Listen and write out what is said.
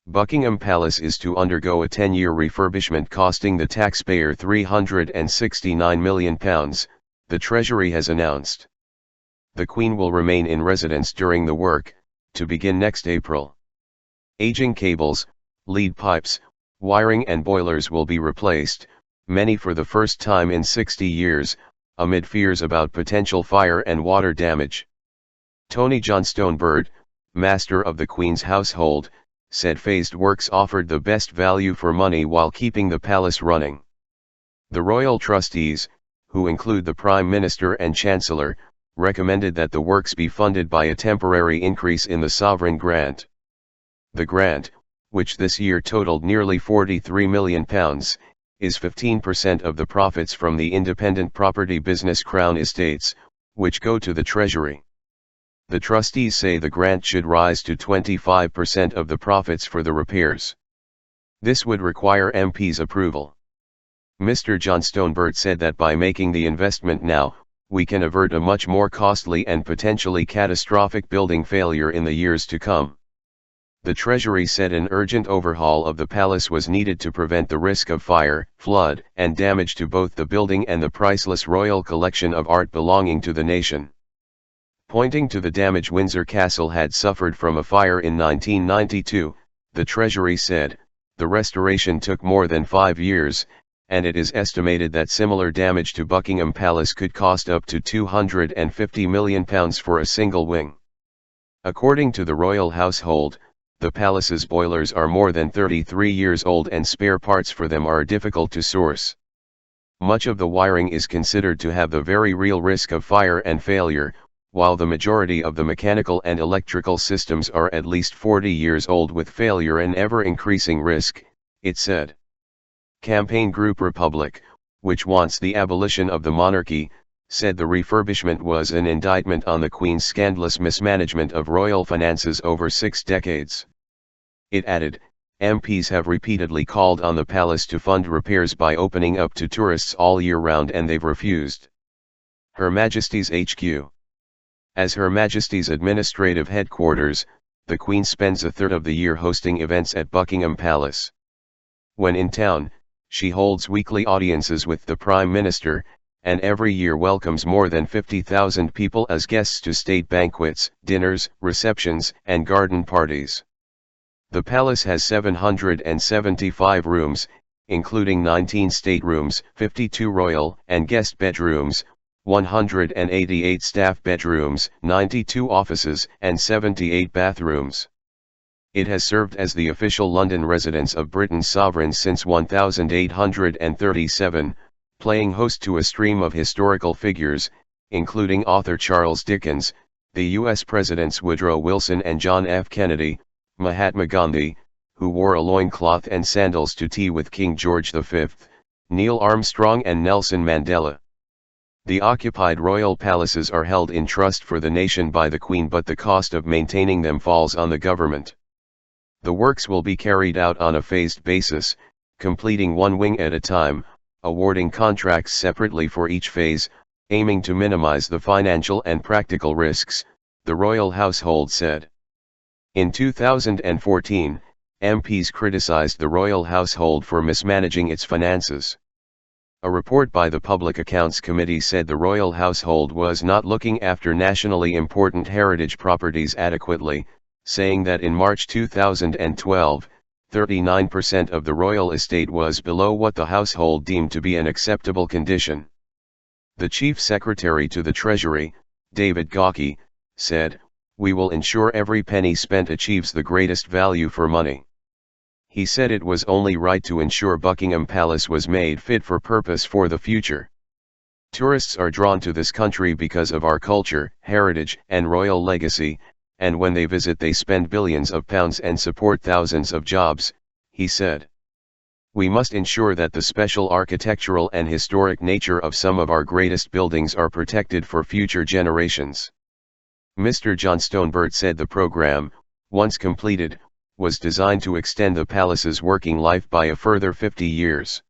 Buckingham Palace is to undergo a 10-year refurbishment costing the taxpayer £369 million, the Treasury has announced. The Queen will remain in residence during the work, to begin next April. Aging cables, lead pipes, wiring and boilers will be replaced, many for the first time in 60 years, amid fears about potential fire and water damage. Tony Johnstone-Burt, Master of the Queen's household, said phased works offered the best value for money while keeping the palace running. The Royal Trustees, who include the Prime Minister and Chancellor, recommended that the works be funded by a temporary increase in the sovereign grant. The grant, which this year totaled nearly £43 million, is 15% of the profits from the independent property business Crown Estates, which go to the Treasury. The trustees say the grant should rise to 25% of the profits for the repairs. This would require MPs' approval. Mr. Johnstone-Burt said that by making the investment now, we can avert a much more costly and potentially catastrophic building failure in the years to come. The Treasury said an urgent overhaul of the palace was needed to prevent the risk of fire, flood, and damage to both the building and the priceless royal collection of art belonging to the nation. Pointing to the damage Windsor Castle had suffered from a fire in 1992, the Treasury said, the restoration took more than 5 years, and it is estimated that similar damage to Buckingham Palace could cost up to £250 million for a single wing. According to the royal household, the palace's boilers are more than 33 years old and spare parts for them are difficult to source. Much of the wiring is considered to have the very real risk of fire and failure, while the majority of the mechanical and electrical systems are at least 40 years old with failure and ever-increasing risk, it said. Campaign group Republic, which wants the abolition of the monarchy, said the refurbishment was an indictment on the Queen's scandalous mismanagement of royal finances over 6 decades. It added, MPs have repeatedly called on the palace to fund repairs by opening up to tourists all year round and they've refused. Her Majesty's HQ. As Her Majesty's administrative headquarters, the Queen spends a third of the year hosting events at Buckingham Palace. When in town, she holds weekly audiences with the Prime Minister, and every year welcomes more than 50,000 people as guests to state banquets, dinners, receptions, and garden parties. The palace has 775 rooms, including 19 staterooms, 52 royal and guest bedrooms, 188 staff bedrooms, 92 offices, and 78 bathrooms. It has served as the official London residence of Britain's sovereigns since 1837, playing host to a stream of historical figures, including author Charles Dickens, the U.S. Presidents Woodrow Wilson and John F. Kennedy, Mahatma Gandhi, who wore a loincloth and sandals to tea with King George V, Neil Armstrong and Nelson Mandela. The occupied royal palaces are held in trust for the nation by the Queen, but the cost of maintaining them falls on the government. The works will be carried out on a phased basis, completing one wing at a time, awarding contracts separately for each phase, aiming to minimize the financial and practical risks, the royal household said. In 2014, MPs criticized the royal household for mismanaging its finances. A report by the Public Accounts Committee said the royal household was not looking after nationally important heritage properties adequately, saying that in March 2012, 39% of the royal estate was below what the household deemed to be an acceptable condition. The Chief Secretary to the Treasury, David Gawkey, said, "We will ensure every penny spent achieves the greatest value for money." He said it was only right to ensure Buckingham Palace was made fit for purpose for the future. Tourists are drawn to this country because of our culture, heritage, and royal legacy, and when they visit they spend billions of pounds and support thousands of jobs, he said. We must ensure that the special architectural and historic nature of some of our greatest buildings are protected for future generations. Mr. Johnstone-Burt said the program, once completed, was designed to extend the palace's working life by a further 50 years.